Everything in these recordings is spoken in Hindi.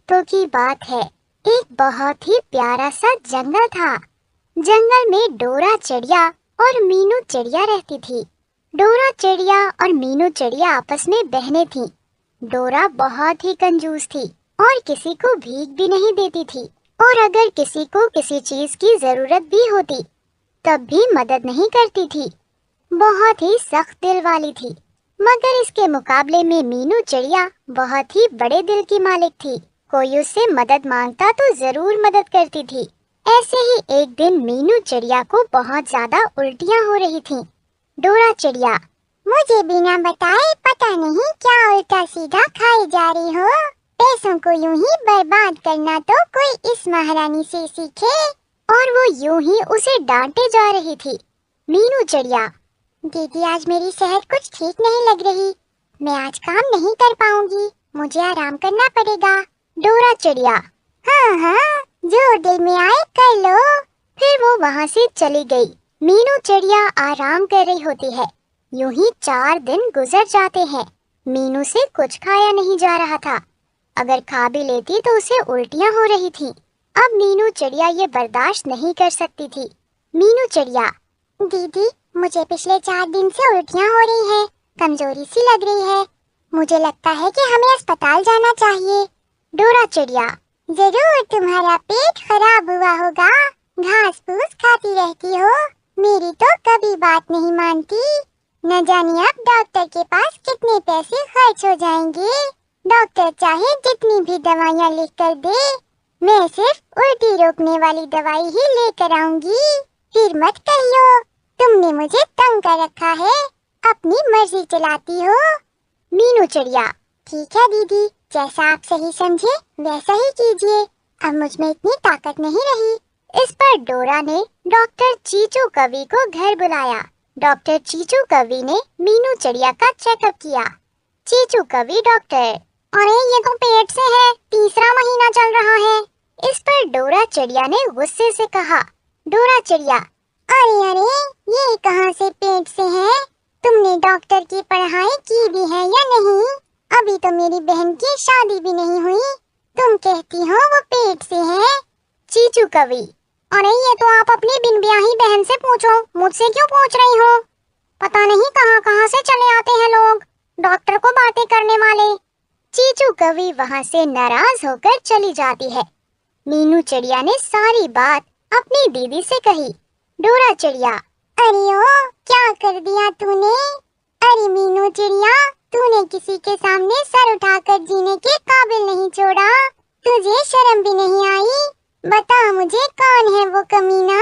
वक्तों की बात है। एक बहुत ही प्यारा सा जंगल था। जंगल में डोरा चिड़िया और मीनू चिड़िया रहती थी। डोरा चिड़िया और मीनू चिड़िया आपस में बहनें थीं। डोरा बहुत ही कंजूस थी और किसी को भीख भी नहीं देती थी, और अगर किसी को किसी चीज की जरूरत भी होती तब भी मदद नहीं करती थी। बहुत ही सख्त दिल वाली थी। मगर इसके मुकाबले में मीनू चिड़िया बहुत ही बड़े दिल की मालिक थी। कोई उससे मदद मांगता तो जरूर मदद करती थी। ऐसे ही एक दिन मीनू चिड़िया को बहुत ज्यादा उल्टियां हो रही थीं। डोरा चिड़िया, मुझे बिना बताए पता नहीं क्या उल्टा सीधा खाई जा रही हो। पैसों को यूं ही बर्बाद करना तो कोई इस महारानी से सीखे। और वो यूं ही उसे डांटे जा रही थी। मीनू चिड़िया, दीदी आज मेरी सेहत कुछ ठीक नहीं लग रही, मैं आज काम नहीं कर पाऊंगी, मुझे आराम करना पड़ेगा। डोरा चिड़िया, हाँ हाँ जो दिल में आए कर लो। फिर वो वहाँ से चली गई। मीनू चिड़िया आराम कर रही होती है। यूं ही 4 दिन गुजर जाते हैं। मीनू से कुछ खाया नहीं जा रहा था। अगर खा भी लेती तो उसे उल्टियां हो रही थी। अब मीनू चिड़िया ये बर्दाश्त नहीं कर सकती थी। मीनू चिड़िया, दीदी मुझे पिछले 4 दिन से उल्टियां हो रही है, कमजोरी सी लग रही है, मुझे लगता है कि हमें अस्पताल जाना चाहिए। डोरा चिड़िया, जरूर तुम्हारा पेट खराब हुआ होगा, घास फूस खाती रहती हो, मेरी तो कभी बात नहीं मानती। न जाने अब डॉक्टर के पास कितने पैसे खर्च हो जाएंगे। डॉक्टर चाहे जितनी भी दवाइयाँ लिख कर दे, मैं सिर्फ उल्टी रोकने वाली दवाई ही लेकर आऊंगी। फिर मत कहियो तुमने मुझे तंग कर रखा है, अपनी मर्जी चलाती हो। मीनू चिड़िया, ठीक है दीदी, जैसा आप सही समझे वैसा ही कीजिए, अब मुझ में इतनी ताकत नहीं रही। इस पर डोरा ने डॉक्टर चीचू कवि को घर बुलाया। डॉक्टर चीचू कवि ने मीनू चिड़िया का चेकअप किया। चीचू कवि डॉक्टर, अरे ये तो पेट से है, 3रा महीना चल रहा है। इस पर डोरा चिड़िया ने गुस्से से कहा। डोरा चिड़िया, अरे अरे ये कहाँ से पेट से है, तुमने डॉक्टर की पढ़ाई की भी है या नहीं? अभी तो मेरी बहन की शादी भी नहीं हुई, तुम कहती हो वो पेट से है। चीचू कवि, अरे ये तो आप अपनी बिन ब्याही बहन से पूछो, मुझसे क्यों पूछ रही हो? पता नहीं कहाँ कहाँ से चले आते हैं लोग, डॉक्टर को बातें करने वाले। चीचू कवि वहाँ से नाराज होकर चली जाती है। मीनू चिड़िया ने सारी बात अपनी दीदी से कही। डोरा चिड़िया, अरे ओ क्या कर दिया तूने? अरे मीनू चिड़िया, तूने किसी के सामने सर उठाकर जीने के काबिल नहीं छोड़ा, तुझे शर्म भी नहीं आई? बता मुझे कौन है वो कमीना,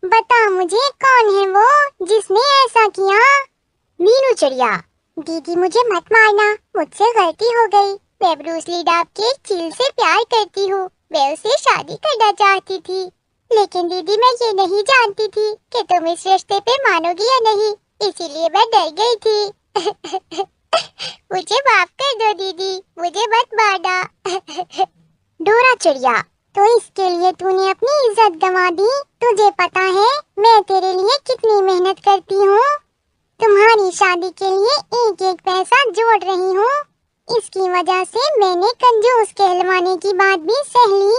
बता मुझे कौन है वो जिसने ऐसा किया? मीनू चिड़िया, दीदी मुझे मत मारना, मुझसे गलती हो गई, मैं ब्रूस ली डाब के चील से प्यार करती हूँ, मैं उसे शादी करना चाहती थी, लेकिन दीदी मैं ये नहीं जानती थी कि तुम इस रिश्ते पे मानोगी या नहीं, इसीलिए मैं डर गई थी। मुझे माफ कर दो दीदी, मुझे मत मारना। डोरा चिड़िया, तो इसके लिए तूने अपनी इज्जत गंवा दी? तुझे पता है मैं तेरे लिए कितनी मेहनत करती हूँ, तुम्हारी शादी के लिए एक एक पैसा जोड़ रही हूँ, इसकी वजह से मैंने कंजूस कहलवाने की बात भी सह ली।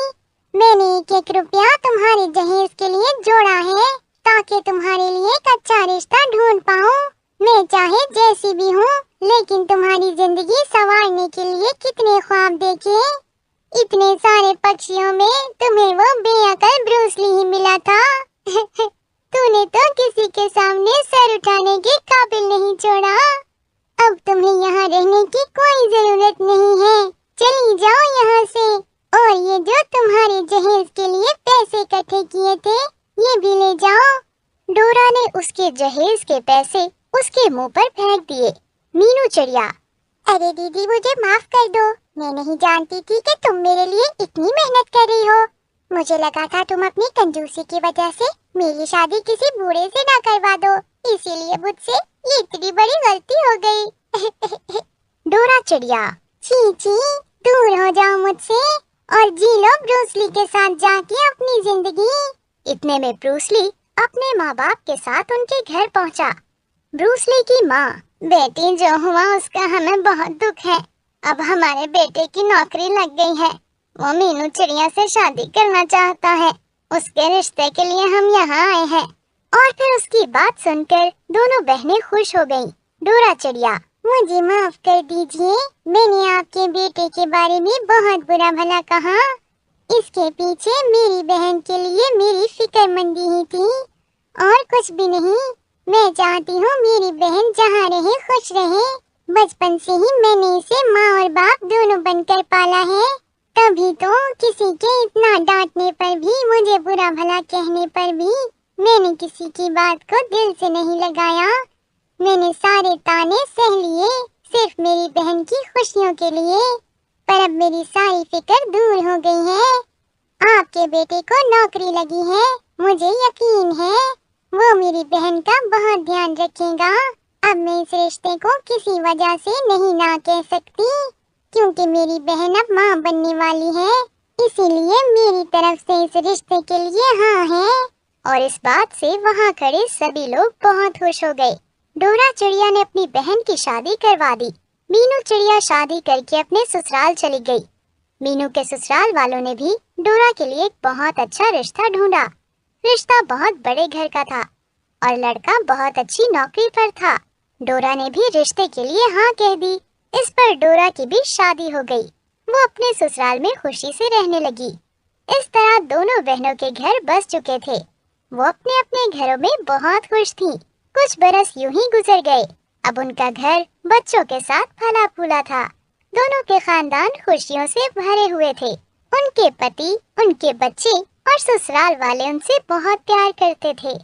मैंने एक एक रुपया तुम्हारे जहेज के लिए जोड़ा है ताकि तुम्हारे लिए एक अच्छा रिश्ता ढूंढ पाऊँ। मैं चाहे जैसी भी हूँ, लेकिन तुम्हारी जिंदगी संवारने के लिए कितने ख्वाब देखे। इतने सारे पक्षियों में तुम्हें वो बेअकल ब्रूस ली ही मिला था। तूने तो किसी के सामने सर उठाने के काबिल नहीं छोड़ा। अब तुम्हें यहाँ रहने की कोई जरूरत नहीं है, चली जाओ यहाँ से, और ये जो तुम्हारे जहेज के लिए पैसे इकट्ठे किए थे ये भी ले जाओ। डोरा ने उसके जहेज के पैसे उसके मुंह पर फेंक दिए। मीनू चिड़िया, अरे दीदी मुझे माफ कर दो, मैं नहीं जानती थी कि तुम मेरे लिए इतनी मेहनत कर रही हो, मुझे लगा था तुम अपनी कंजूसी की वजह से मेरी शादी किसी बूढ़े से ना करवा दो, इसीलिए मुझसे ये इतनी बड़ी गलती हो गई। डोरा चिड़िया, छी छी दूर हो जाओ मुझसे और जी लो ब्रूस ली के साथ जाके अपनी जिंदगी। इतने में ब्रूस ली अपने माँ बाप के साथ उनके घर पहुँचा। ब्रूस ली की माँ, बेटी जो हुआ उसका हमें बहुत दुख है, अब हमारे बेटे की नौकरी लग गई है, वो मीनू चिड़िया से शादी करना चाहता है। उसके रिश्ते के लिए हम यहाँ आए हैं। और फिर उसकी बात सुनकर दोनों बहनें खुश हो गईं। डोरा चिड़िया, मुझे माफ कर दीजिए, मैंने आपके बेटे के बारे में बहुत बुरा भला कहा। इसके पीछे मेरी बहन के लिए मेरी फिक्रमंदी ही थी और कुछ भी नहीं। मैं चाहती हूँ मेरी बहन जहाँ रहे खुश रहे। बचपन से ही मैंने इसे माँ और बाप दोनों बनकर पाला है। तभी तो किसी के इतना डांटने पर भी, मुझे बुरा भला कहने पर भी मैंने किसी की बात को दिल से नहीं लगाया। मैंने सारे ताने सह लिए सिर्फ मेरी बहन की खुशियों के लिए। पर अब मेरी सारी फिक्र दूर हो गई है। आपके बेटे को नौकरी लगी है, मुझे यकीन है वो मेरी बहन का बहुत ध्यान रखेगा। अब मैं इस रिश्ते को किसी वजह से नहीं ना कह सकती, क्योंकि मेरी बहन अब माँ बनने वाली है। इसीलिए मेरी तरफ से इस रिश्ते के लिए हाँ है। और इस बात से वहाँ खड़े सभी लोग बहुत खुश हो गए। डोरा चिड़िया ने अपनी बहन की शादी करवा दी। मीनू चिड़िया शादी करके अपने ससुराल चली गई। मीनू के ससुराल वालों ने भी डोरा के लिए एक बहुत अच्छा रिश्ता ढूंढा। रिश्ता बहुत बड़े घर का था और लड़का बहुत अच्छी नौकरी पर था। डोरा ने भी रिश्ते के लिए हाँ कह दी। इस पर डोरा की भी शादी हो गई। वो अपने ससुराल में खुशी से रहने लगी। इस तरह दोनों बहनों के घर बस चुके थे। वो अपने अपने घरों में बहुत खुश थीं। कुछ बरस यूं ही गुजर गए। अब उनका घर बच्चों के साथ फला फूला था। दोनों के खानदान खुशियों से भरे हुए थे। उनके पति, उनके बच्चे और ससुराल वाले उनसे बहुत प्यार करते थे।